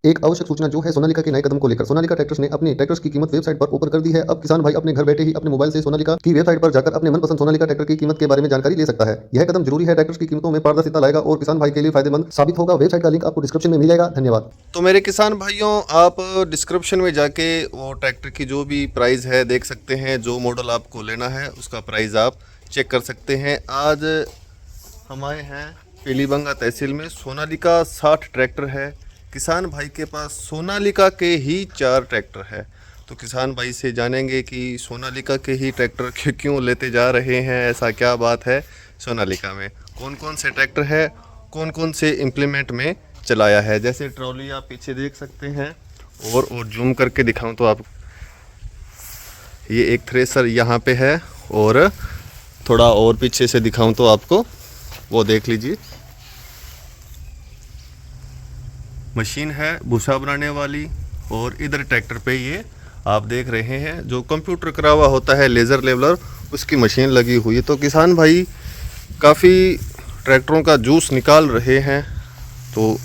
एक आवश्यक सूचना जो है सोनालिका के नए कदम को लेकर। सोनालिका ट्रैक्टर्स ने अपने ट्रैक्टर्स की कीमत वेबसाइट पर ऊपर कर दी है। अब किसान भाई अपने घर बैठे ही अपने मोबाइल से सोनालिका की वेबसाइट पर जाकर अपने मनपसंद सोनालिका ट्रैक्टर की कीमत के बारे में जानकारी ले सकता है। यह कदम जरूरी है, ट्रैक्टर्स की कीमतों में पारदर्शिता लाएगा और किसान भाई के लिए फायदेमंद साबित होगा। वेबसाइट का लिंक आपको डिस्क्रिप्शन में मिल जाएगा। धन्यवाद। तो मेरे किसान भाइयों, आप डिस्क्रिप्शन में जाके वो ट्रैक्टर की जो भी प्राइस है देख सकते हैं। जो मॉडल आपको लेना है उसका प्राइस आप चेक कर सकते हैं। आज हमारे हैं पीलीबंगा तहसील में। सोनालिका 60 ट्रैक्टर है। किसान भाई के पास सोनालिका के ही 4 ट्रैक्टर है। तो किसान भाई से जानेंगे कि सोनालिका के ही ट्रैक्टर क्यों लेते जा रहे हैं, ऐसा क्या बात है सोनालिका में, कौन कौन से ट्रैक्टर है, कौन कौन से इम्प्लीमेंट में चलाया है। जैसे ट्रॉली आप पीछे देख सकते हैं और जूम करके दिखाऊं तो आप, ये एक थ्रेसर यहाँ पे है और थोड़ा और पीछे से दिखाऊं तो आपको वो देख लीजिए, मशीन है भूसा बनाने वाली। और इधर ट्रैक्टर पे ये आप देख रहे हैं जो कंप्यूटर करा हुआ होता है लेज़र लेवलर, उसकी मशीन लगी हुई है। तो किसान भाई काफ़ी ट्रैक्टरों का जूस निकाल रहे हैं। तो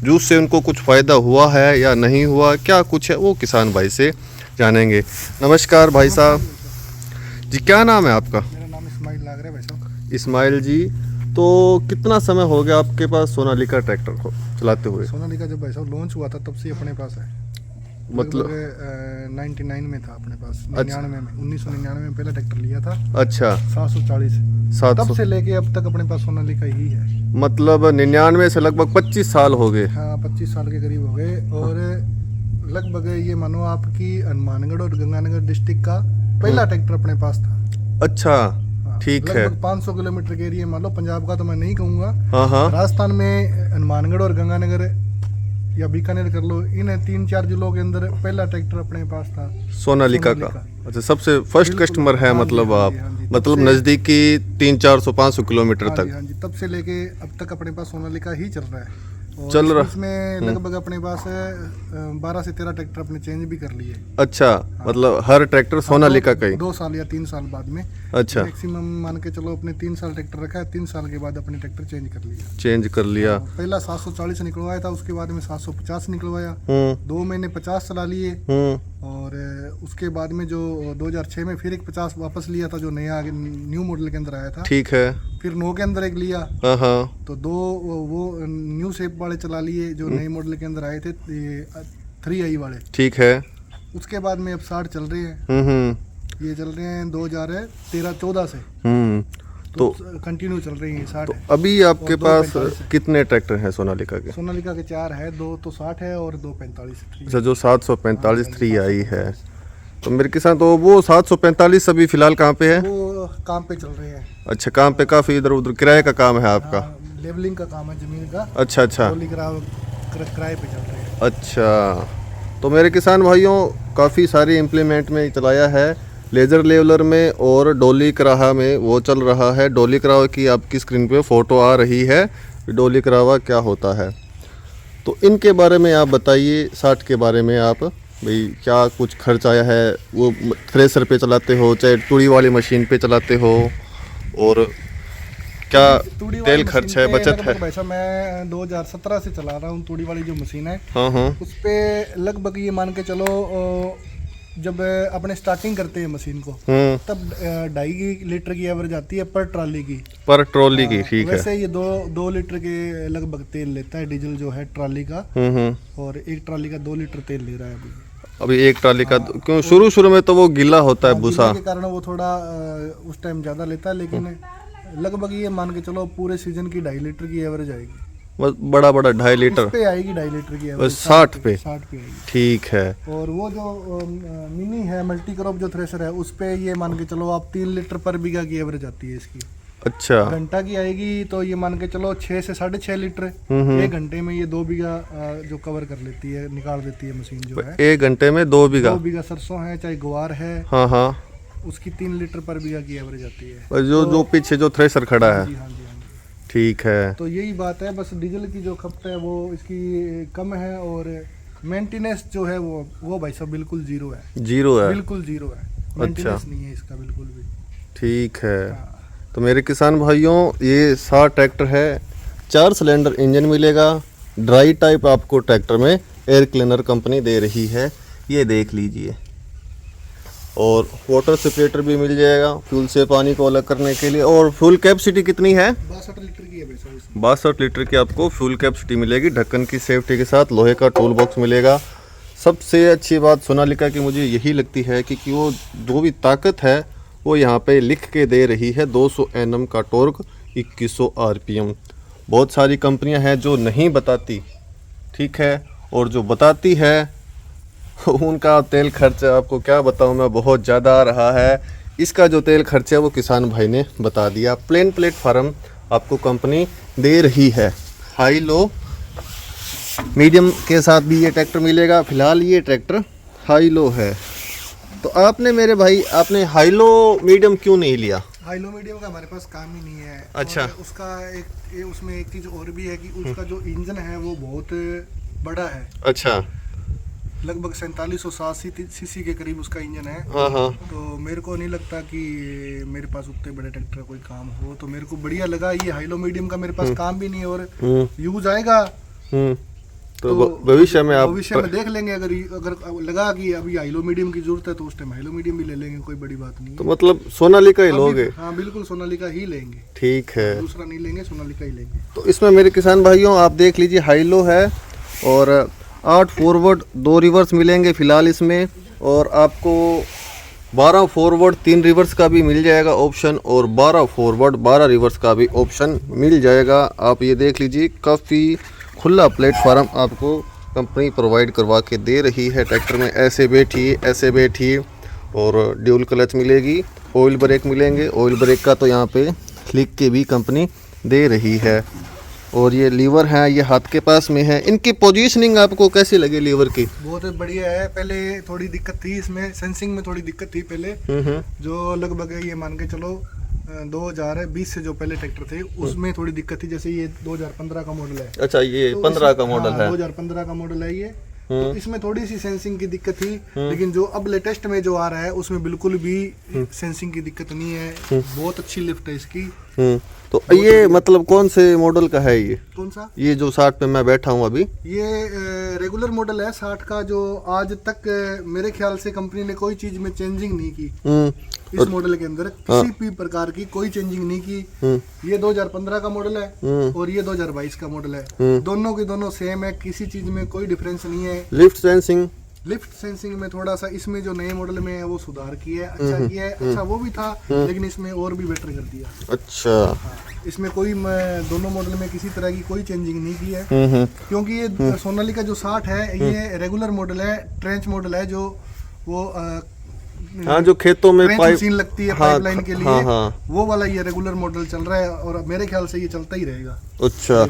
जूस से उनको कुछ फ़ायदा हुआ है या नहीं हुआ, क्या कुछ है वो किसान भाई से जानेंगे। नमस्कार भाई साहब जी, क्या नाम है आपका? मेरा नाम इस्माइल लाग रहा है भाई साहब। इस्माइल जी, तो कितना समय हो गया आपके पास सोनालिका ट्रैक्टर को चलाते हुए? सोनालिका जब भाई साहब लॉन्च हुआ था तब से अपने पास है। मतलब 99 में था अपने पास, 99 में 1999 में पहला ट्रैक्टर लिया था। अच्छा, 740 तब से लेके अब तक अपने पास सोनालिका ही है। मतलब 99 से लगभग 25 साल हो गए। हाँ, 25 साल के करीब हो गए। और लगभग ये मानो आपकी हनुमानगढ़ और गंगानगर डिस्ट्रिक्ट का पहला ट्रैक्टर अपने पास था। अच्छा, ठीक है। लगभग 500 किलोमीटर के एरिया, मान लो पंजाब का तो मैं नहीं कहूँगा, हाँ हाँ, राजस्थान में हनुमानगढ़ और गंगानगर या बीकानेर कर लो, इन 3-4 जिलों के अंदर पहला ट्रैक्टर अपने पास था सोनालिका का। अच्छा, सबसे फर्स्ट कस्टमर है मतलब हाँ आप, जी, हाँ जी, मतलब नज़दीकी 300-400-500 किलोमीटर हाँ तक जी, हाँ जी, तब से लेके अब तक अपने पास सोनालिका ही चल रहा है। और चल रहा। इसमें लगभग अपने पास 12 से 13 ट्रैक्टर अपने चेंज भी कर लिए। अच्छा, मतलब हर ट्रैक्टर सोनालिका का ही? 2 साल या 3 साल बाद में। अच्छा, मैक्सिमम मान के चलो अपने 3 साल ट्रैक्टर रखा है, 3 साल के बाद अपने ट्रैक्टर चेंज कर लिया। चेंज कर लिया। पहला 740 निकलवाया था, उसके बाद में 750 निकलवाया। 2 महीने 50 चला लिए। और उसके बाद में जो 2006 में फिर एक 50 वापस लिया था, जो नया न्यू मॉडल के अंदर आया था। ठीक है। फिर 9 के अंदर एक लिया। हाँ हाँ, तो 2 वो न्यू शेप वाले चला लिए जो नए मॉडल के अंदर आए थे, 3i वाले। ठीक है। उसके बाद में अब 60 चल रहे हैं। ये चल रहे हैं 2013-14 से। तो कंटिन्यू चल रही है 60। तो अभी आपके पास कितने ट्रैक्टर हैं सोनालिका के? सोनालिका के 4 है, 2 तो 60 है और 2 45 है। अच्छा, जो 745 3i है। तो मेरे किसान, तो वो 745 अभी फिलहाल कहाँ पे है? वो काम पे चल रहे हैं। अच्छा, काम पे, काफ़ी इधर उधर किराए का काम है आपका? लेवलिंग का काम है जमीन का। अच्छा अच्छा, किराए पे चल रहे हैं। अच्छा। तो मेरे किसान भाइयों, काफ़ी सारी इम्प्लीमेंट में चलाया है, लेज़र लेवलर में और डोली कराहा में वो चल रहा है। डोली कराहा की आपकी स्क्रीन पे फ़ोटो आ रही है। डोली कराहा क्या होता है, तो इनके बारे में आप बताइए। 60 के बारे में आप भाई, क्या कुछ खर्च आया है? वो थ्रेसर पे चलाते हो, चाहे तुड़ी वाली मशीन पे चलाते हो, और क्या तेल खर्च है, बचत है? भाई साहब मैं 2017 से चला रहा हूँ तुड़ी वाली जो मशीन है। हाँ हाँ, उस पे लगभग ये मान के चलो, जब अपने स्टार्टिंग करते हैं मशीन को, तब 2.5 लीटर की एवरेज आती है पर ट्रॉली की। पर ट्रॉली की, ठीक है। वैसे ये 2 लीटर के लगभग तेल लेता है डीजल जो है ट्रॉली का। और एक ट्रॉली का 2 लीटर तेल ले रहा है अभी एक ट्रॉली का। क्यों, शुरू में तो वो गीला होता है भूसा के कारण वो थोड़ा उस टाइम ज़्यादा लेता है, लेकिन लगभग ये मान के चलो पूरे सीजन की 2.5 लीटर की एवरेज आएगी। बस बड़ा 2.5 लीटर पे आएगी, 2.5 लीटर की एवरेज 60 पे आएगी। ठीक है। और वो जो मिनी है मल्टी क्रॉप जो थ्रेशर है, उस पे ये मान के चलो आप 3 लीटर पर बीघा की एवरेज आती है इसकी। अच्छा, घंटा की आएगी तो ये मान के चलो 6 से 6.5 लीटर। 1 घंटे में ये 2 बीघा जो कवर कर लेती है, निकाल देती है मशीन जो है। 1 घंटे में 2 बीघा? 2 बीघा सरसों है चाहे गुआर है, हाँ हाँ, उसकी 3 लीटर पर बीघा की एवरेज आती है। और जो पीछे जो थ्रेसर खड़ा है, हाँ जी, हाँ जी। ठीक है। तो यही बात है, बस डीजल की जो खपत है वो इसकी कम है, और मेंटेनेंस जो है वो भाई साहब बिल्कुल जीरो है। जीरो है? बिल्कुल जीरो है, मेंटेनेंस नहीं है इसका बिल्कुल भी। ठीक है। तो मेरे किसान भाइयों ये 60 ट्रैक्टर है, 4 सिलेंडर इंजन मिलेगा, ड्राई टाइप आपको ट्रैक्टर में एयर क्लीनर कंपनी दे रही है, ये देख लीजिए। और वाटर सेपरेटर भी मिल जाएगा फ्यूल से पानी को अलग करने के लिए। और फ्यूल कैपेसिटी कितनी है? 62 लीटर की है भाई साहब इसमें। 62 लीटर की आपको फ्यूल कैपेसिटी मिलेगी, ढक्कन की सेफ्टी के साथ, लोहे का टूल बॉक्स मिलेगा। सबसे अच्छी बात सोनालिका की मुझे यही लगती है कि वो जो भी ताकत है वो यहाँ पे लिख के दे रही है। 200 Nm का टॉर्क, 2100 RPM। बहुत सारी कंपनियां हैं जो नहीं बताती, ठीक है, और जो बताती है उनका तेल खर्चा आपको क्या बताऊं मैं, बहुत ज़्यादा आ रहा है। इसका जो तेल खर्चा है वो किसान भाई ने बता दिया। प्लेन प्लेटफार्म आपको कंपनी दे रही है। हाई लो मीडियम के साथ भी ये ट्रैक्टर मिलेगा। फिलहाल ये ट्रैक्टर हाई लो है। तो आपने मेरे भाई आपने हाई लो मीडियम क्यों नहीं लिया? हाई लो मीडियम का हमारे पास काम ही नहीं है। अच्छा। और उसका उसमें एक चीज़ और भी है कि उसका जो इंजन है वो बहुत बड़ा है। अच्छा। लगभग 4760 सीसी के करीब उसका इंजन है। हाँ हाँ। तो मेरे को नहीं लगता कि मेरे पास उतने बड़े ट्रैक्टर का कोई काम हो, तो मेरे को बढ़िया लगा ये हाईलो मीडियम का। मेरे पास काम भी नहीं है और यूज आएगा। तो भविष्य में आप भविष्य में देख लेंगे, अगर लगा कि अभी हाईलो मीडियम की जरूरत है तो उस टाइम हाईलो मीडियम भी ले लेंगे, कोई बड़ी बात नहीं है। तो मतलब सोनालिका ही लोगे? हाँ बिल्कुल, सोनालिका ही लेंगे। ठीक है, दूसरा नहीं लेंगे, सोनालिका ही लेंगे। तो इसमें मेरे किसान भाइयों आप देख लीजिए, हाईलो है और 8 फॉरवर्ड 2 रिवर्स मिलेंगे फिलहाल इसमें, और आपको 12 फॉरवर्ड 3 रिवर्स का भी मिल जाएगा ऑप्शन, और 12 फॉरवर्ड 12 रिवर्स का भी ऑप्शन मिल जाएगा। आप ये देख लीजिए, काफ़ी खुला प्लेटफार्म आपको कंपनी प्रोवाइड करवा के दे रही है। ट्रैक्टर में ऐसे बैठिए, और ड्यूल क्लच मिलेगी, ऑयल ब्रेक मिलेंगे। ऑयल ब्रेक का तो यहाँ पे लिख के भी कंपनी दे रही है। और ये लीवर है, ये हाथ के पास में है। इनकी पोजीशनिंग आपको कैसी लगी लीवर की? बहुत बढ़िया है। पहले थोड़ी दिक्कत थी इसमें, सेंसिंग में थोड़ी दिक्कत थी पहले, जो लगभग ये मान के चलो 2020 से जो पहले ट्रैक्टर थे उसमें थोड़ी दिक्कत थी। जैसे ये 2015 का मॉडल है। अच्छा, ये तो 15 का मॉडल है। 2015 का मॉडल है ये। तो इसमें थोड़ी सी सेंसिंग की दिक्कत थी, लेकिन जो अब लेटेस्ट में जो आ रहा है उसमें बिल्कुल भी सेंसिंग की दिक्कत नहीं है। बहुत अच्छी लिफ्ट है इसकी। तो ये मतलब कौन से मॉडल का है ये? कौन सा? ये जो 60 पे मैं बैठा हूँ अभी, ये रेगुलर मॉडल है 60 का, जो आज तक मेरे ख्याल से कंपनी ने कोई चीज में चेंजिंग नहीं की। इस मॉडल के अंदर किसी भी प्रकार की कोई चेंजिंग नहीं की। ये 2015 का मॉडल है और ये 2022 का मॉडल है। दोनों के दोनों सेम है, किसी चीज में कोई डिफरेंस नहीं है। लिफ्ट सेंसिंग में थोड़ा सा इसमें जो नए मॉडल में है वो सुधार किया है, अच्छा किया है। अच्छा वो भी था, लेकिन इसमें और भी बेटर कर दिया। अच्छा। इसमें कोई दोनों मॉडल में किसी तरह की कोई चेंजिंग नहीं की है। क्योंकि ये सोनालिका जो 60 है ये रेगुलर मॉडल है, ट्रेंच मॉडल है, जो वो हाँ, जो खेतों में पाइप मशीन लगती है पाइपलाइन के लिए। हाँ। वो वाला ये रेगुलर मॉडल चल रहा है और मेरे ख्याल से ये चलता ही रहेगा। अच्छा।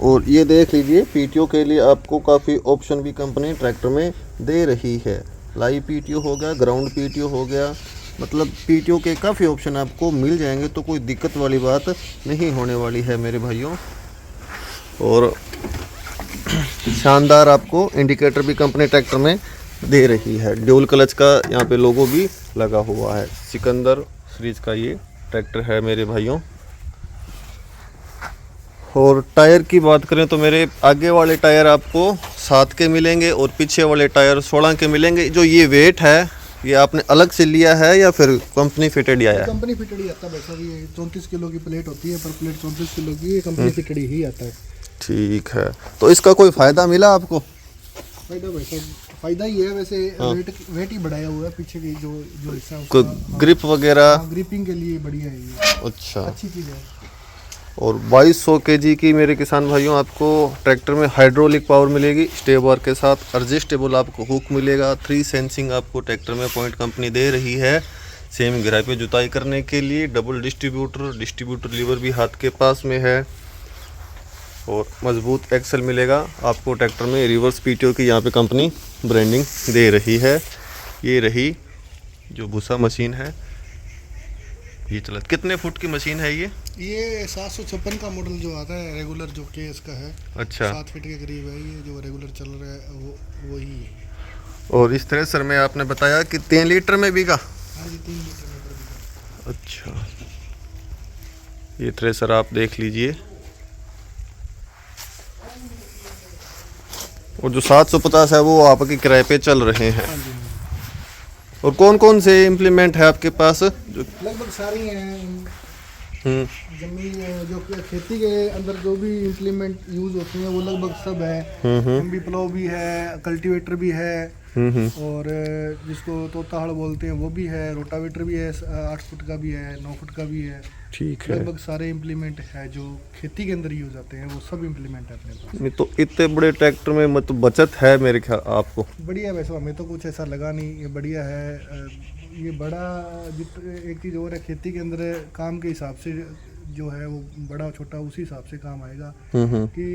और ये देख लीजिए, पीटीओ के लिए आपको काफ़ी ऑप्शन भी कंपनी ट्रैक्टर में दे रही है। लाइव पीटीओ हो गया, ग्राउंड पीटीओ हो गया, मतलब पीटीओ के काफ़ी ऑप्शन आपको मिल जाएंगे। तो कोई दिक्कत वाली बात नहीं होने वाली है मेरे भाइयों। और शानदार आपको इंडिकेटर भी कंपनी ट्रैक्टर में दे रही है। ड्यूल क्लच का यहाँ पे लोगो भी लगा हुआ है। सिकंदर सीरीज का ये ट्रैक्टर है मेरे भाइयों। और टायर की बात करें तो मेरे आगे वाले टायर आपको 7 के मिलेंगे और पीछे वाले टायर 16 के मिलेंगे। जो ये वेट है ये आपने अलग से लिया है या फिर कंपनी फिटेड आया है? कंपनी फिटेड ही आता है वैसा। ये 34 किलो की प्लेट होती है, पर प्लेट 34 किलो की, ये कंपनी फिटेड ही आता है। ठीक है, तो इसका कोई फ़ायदा मिला आपको? फायदा वैसे फायदा ही है वैसे। वेट ही बढ़ाया हुआ है पीछे की जो हिस्सा है कोई ग्रिप वगैरह? ग्रिपिंग के लिए बढ़िया है ये। अच्छा, अच्छी चीज़ है। और 2200 kg की मेरे किसान भाइयों आपको ट्रैक्टर में हाइड्रोलिक पावर मिलेगी स्टेबर के साथ। एडजस्टेबल आपको हुक मिलेगा। 3 सेंसिंग आपको ट्रैक्टर में पॉइंट कंपनी दे रही है। सेम गहराई पे जुताई करने के लिए डबल डिस्ट्रीब्यूटर लीवर भी हाथ के पास में है। और मजबूत एक्सल मिलेगा आपको ट्रैक्टर में। रिवर्स पीटीओ की यहाँ पे कंपनी ब्रांडिंग दे रही है। ये रही जो भूसा मशीन है, ये चला। कितने फुट की मशीन है ये? ये 756 का मॉडल जो आता है रेगुलर, जो केस का है। अच्छा, 7 फीट के करीब है ये, जो रेगुलर चल रहा है वो वही है। और इस थ्रेसर में आपने बताया कि 3 लीटर में बिका? हाँ जी, 3 लीटर में बिका। अच्छा, ये थ्रेसर आप देख लीजिए। और जो 750 है वो आपके किराए पे चल रहे हैं। हाँ जी। और कौन कौन से इम्प्लीमेंट है आपके पास जो? लगभग सारी हैं। हम्म जमीन जो खेती के अंदर जो भी इम्प्लीमेंट यूज होती हैं वो लगभग सब है। एमबी प्लो भी है, कल्टीवेटर भी है, और जिसको तोता हड़ बोलते हैं वो भी है, रोटावेटर भी है, 8 फुट का भी है, 9 फुट का भी है। ठीक है। लगभग सारे इम्प्लीमेंट है जो खेती के अंदर यूज आते हैं वो सब इम्प्लीमेंट है अपने पास। नहीं तो इतने बड़े ट्रैक्टर में मतलब बचत है मेरे ख्याल आपको? बढ़िया, वैसे हमें तो कुछ ऐसा लगा नहीं, ये बढ़िया है। ये बड़ा एक चीज़ और है, खेती के अंदर काम के हिसाब से जो है वो बड़ा छोटा उसी हिसाब से काम आएगा। कि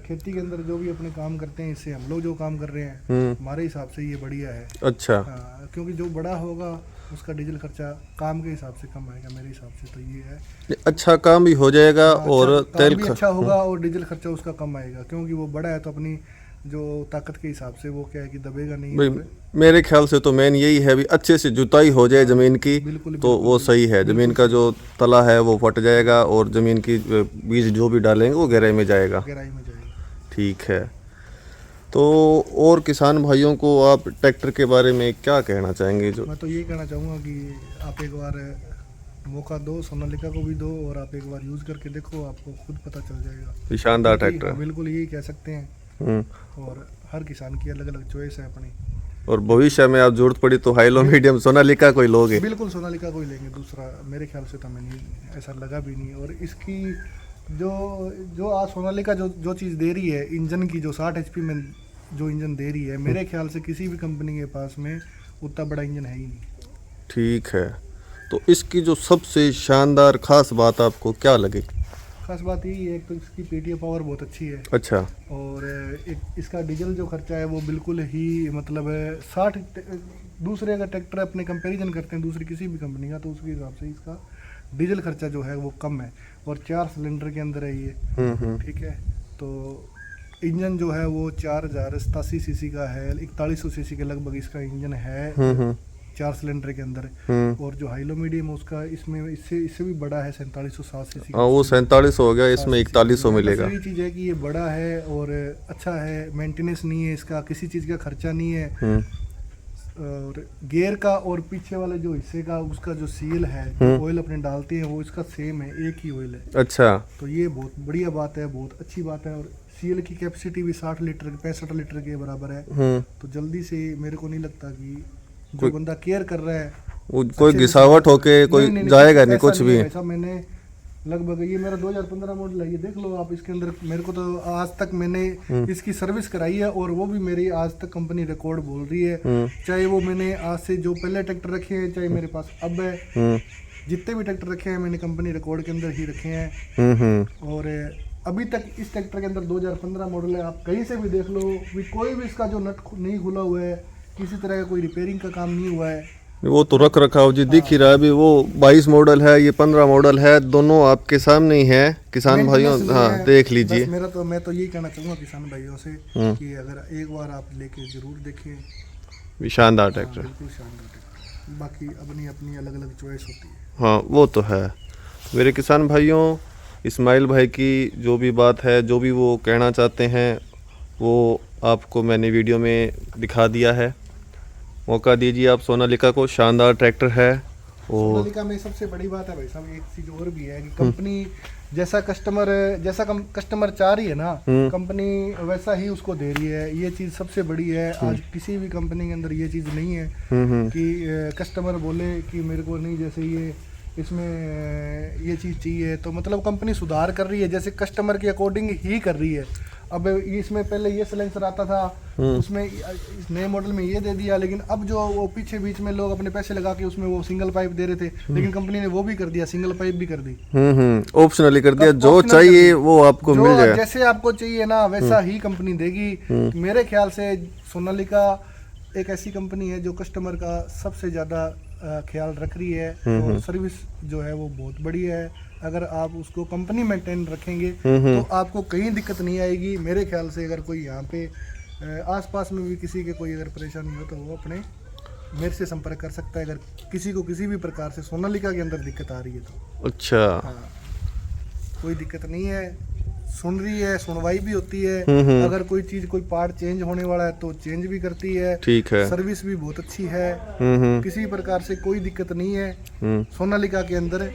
खेती के अंदर जो भी अपने काम करते हैं, इससे हम लोग जो काम कर रहे हैं हमारे हिसाब से ये बढ़िया है। अच्छा। हाँ, क्योंकि जो बड़ा होगा उसका डीजल खर्चा काम के हिसाब से कम आएगा मेरे हिसाब से, तो ये है। अच्छा काम भी हो जाएगा और काम तेल भी अच्छा होगा और डीजल खर्चा उसका कम आएगा, क्योंकि वो बड़ा है तो अपनी जो ताकत के हिसाब से वो क्या है कि दबेगा नहीं। भाई मेरे ख्याल से तो मेन यही है भी अच्छे से जुताई हो जाए ज़मीन की, बिल्कुल, तो वो सही है। ज़मीन का जो तला है वो फट जाएगा और ज़मीन की बीज जो भी डालेंगे वो गहराई में जाएगा। गहराई में जाएगा। ठीक है। तो और किसान भाइयों को आप ट्रैक्टर के बारे में क्या कहना चाहेंगे? जो मैं तो यही कहना चाहूँगा कि आप एक बार मौका दो, सोनालिका को भी दो, और आप एक बार यूज़ करके देखो, आपको खुद पता चल जाएगा। शानदार ट्रैक्टर। बिल्कुल यही कह सकते हैं। और हर किसान की अलग अलग चॉइस है अपनी। और भविष्य में आप जरूरत पड़ी तो हाई लो मीडियम सोनालिका कोई लोगे? बिल्कुल सोनालिका को ही लेंगे, दूसरा मेरे ख्याल से तो हमें नहीं, ऐसा लगा भी नहीं। और इसकी जो आज सोनालिका जो चीज़ दे रही है, इंजन की जो 60 HP में जो इंजन दे रही है, मेरे ख्याल से किसी भी कंपनी के पास में उतना बड़ा इंजन है ही नहीं। ठीक है। तो इसकी जो सबसे शानदार खास बात आपको क्या लगी? खास बात यही है, एक तो इसकी PTO पावर बहुत अच्छी है। अच्छा। और एक इसका डीजल जो खर्चा है वो बिल्कुल ही मतलब 60 दूसरे अगर ट्रैक्टर अपने कंपैरिजन करते हैं दूसरी किसी भी कंपनी का, तो उसके हिसाब से इसका डीजल खर्चा जो है वो कम है। और 4 सिलेंडर के अंदर है ये। ठीक है। तो इंजन जो है वो 4087 सीसी का है, 4100 सीसी के लगभग इसका इंजन है 4 सिलेंडर के अंदर। और जो हाइलो मीडियम उसका इसमें इससे भी बड़ा है, 4760 सीसी। हाँ, वो 4700 हो गया, इसमें 4100 मिलेगा। यही चीज़ है कि ये बड़ा है और अच्छा है, मेंटेनेंस नहीं है इसका, किसी चीज़ का खर्चा नहीं है। और गियर का और पीछे वाले जो हिस्से का उसका जो सील है, जो ऑयल अपने डालते हैं वो इसका सेम है, एक ही ऑयल है। अच्छा। तो ये बहुत बढ़िया बात है, बहुत अच्छी बात है। और सील की कैपेसिटी भी 60 लीटर 65 लीटर के बराबर है। तो जल्दी से मेरे को नहीं लगता कि जो बंदा केयर कर रहा है वो कोई घिसावट होके कोई जाएगा नहीं कुछ भी। ऐसा मैंने लगभग, ये मेरा 2015 मॉडल है, ये देख लो आप इसके अंदर। मेरे को तो आज तक मैंने इसकी सर्विस कराई है और वो भी मेरी आज तक कंपनी रिकॉर्ड बोल रही है। चाहे वो मैंने आज से जो पहले ट्रैक्टर रखे हैं, चाहे मेरे पास अब है, जितने भी ट्रैक्टर रखे हैं मैंने कंपनी रिकॉर्ड के अंदर ही रखे हैं। और अभी तक इस ट्रैक्टर के अंदर 2015 मॉडल है, आप कहीं से भी देख लो, कोई भी इसका जो नट नहीं खुला हुआ है, किसी तरह का कोई रिपेयरिंग का काम नहीं हुआ है। वो तो रख रखाव जी दिख ही रहा है। अभी वो 22 मॉडल है, ये 15 मॉडल है, दोनों आपके सामने ही है किसान भाइयों। हाँ, देख लीजिए। मैं तो यही कहना चाहूँगा किसान भाइयों से कि अगर एक बार आप लेके जरूर देखें। शानदार ट्रैक्टर। बिल्कुल शानदार ट्रैक्टर। बाकी अपनी अपनी अलग अलग चॉइस होती है। हाँ, वो तो है। मेरे किसान भाइयों, इस्माइल भाई की जो भी बात है, जो भी वो कहना चाहते हैं, वो आपको मैंने वीडियो में दिखा दिया है। मौका दीजिए आप सोनालिका को, शानदार ट्रैक्टर है। और सोनालिका में सबसे बड़ी बात है भाई साहब, एक चीज़ और भी है कि कंपनी जैसा कस्टमर चाह रही है ना, कंपनी वैसा ही उसको दे रही है। ये चीज़ सबसे बड़ी है। आज किसी भी कंपनी के अंदर ये चीज़ नहीं है कि कस्टमर बोले कि मेरे को नहीं, जैसे ये इसमें ये चीज़ चाहिए, तो मतलब कंपनी सुधार कर रही है, जैसे कस्टमर के अकॉर्डिंग ही कर रही है। अब इसमें पहले ये सिलेंसर आता था, उसमें इस नए मॉडल में ये दे दिया, लेकिन अब जो वो पीछे बीच में लोग अपने पैसे लगा के उसमें वो सिंगल पाइप दे रहे थे, लेकिन कंपनी ने वो भी कर दिया, सिंगल पाइप भी कर दी। ऑप्शनली कर दिया, जो चाहिए वो आपको मिल जाएगा। जैसे आपको चाहिए ना वैसा ही कंपनी देगी। मेरे ख्याल से सोनालिका एक ऐसी कंपनी है जो कस्टमर का सबसे ज़्यादा ख्याल रख रही है और सर्विस जो है वो बहुत बढ़िया है। अगर आप उसको कंपनी मेंटेन रखेंगे तो आपको कहीं दिक्कत नहीं आएगी। मेरे ख्याल से अगर कोई यहाँ पे आसपास में भी किसी के कोई अगर परेशानी हो तो वो अपने मेरे से संपर्क कर सकता है, अगर किसी को किसी भी प्रकार से सोनालिका के अंदर दिक्कत आ रही है तो। अच्छा। हाँ। कोई दिक्कत नहीं है, सुन रही है, सुनवाई भी होती है। अगर कोई चीज, कोई पार्ट चेंज होने वाला है तो चेंज भी करती है। ठीक है। सर्विस भी बहुत अच्छी है, किसी प्रकार से कोई दिक्कत नहीं है सोनालिका के अंदर।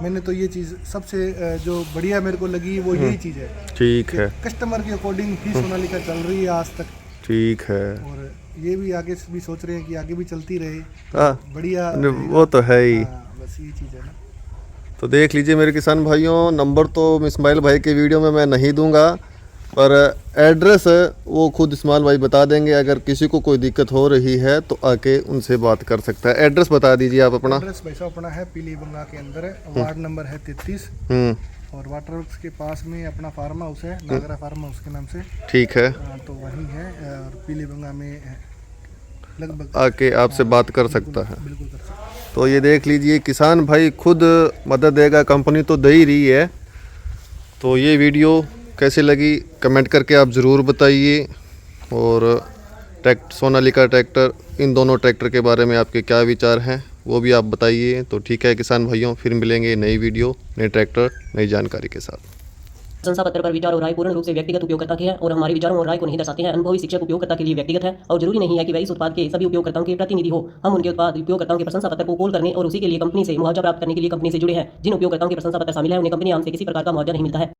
मैंने तो ये चीज सबसे जो बढ़िया मेरे को लगी वो यही चीज है। ठीक है। कस्टमर के अकॉर्डिंग ही सोनालिका चल रही है आज तक। ठीक है। और ये भी आगे भी सोच रहे हैं कि आगे भी चलती रहे, हाँ, बढ़िया। वो तो है ही। बस ये चीज है ना। तो देख लीजिए मेरे किसान भाइयों, नंबर तो इस्माइल भाई के वीडियो में मैं नहीं दूंगा, पर एड्रेस वो खुद इस्माइल भाई बता देंगे। अगर किसी को कोई दिक्कत हो रही है तो आके उनसे बात कर सकता है। एड्रेस बता दीजिए आप अपना। एड्रेस भाई साहब अपना है पीलीबंगा के अंदर है, वार्ड नंबर है 33 और वाटर वर्क्स के पास में अपना फार्म हाउस है, नागरा फार्म हाउस के नाम से। ठीक है। तो वहीं है और पीलीबंगा में लगभग आके आपसे बात कर सकता है। बिल्कुल कर सकते हैं। तो ये देख लीजिए, किसान भाई खुद मदद देगा, कंपनी तो दे ही रही है। तो ये वीडियो कैसी लगी कमेंट करके आप ज़रूर बताइए। और सोनालिका ट्रैक्टर, इन दोनों ट्रैक्टर के बारे में आपके क्या विचार हैं वो भी आप बताइए। तो ठीक है किसान भाइयों, फिर मिलेंगे नई वीडियो, नए ट्रैक्टर, नई जानकारी के साथ। प्रशंसा पत्र पर विचार और राय पूर्ण रूप से व्यक्तिगत उपयोगकर्ता के हैं और हमारे विचारों और राय को नहीं दर्शाते हैं। अनुभवी शिक्षक उपयोगकर्ता के लिए व्यक्तिगत है और जरूरी नहीं है कि वह इस उत्पाद के सभी उपयोगकर्ताओं के प्रतिनिधि हो। हम उनके उत्पाद उपयोगकर्ताओं के प्रशंसा पत्र को कॉल करने और उसी के लिए कंपनी से मुआवजा प्राप्त करने के लिए कंपनी से जुड़े हैं। जिन उपयोगकर्ताओं के प्रशंसा पत्र शामिल है उन्हें कंपनी आम से किसी प्रकार का मुआवजा नहीं मिलता है।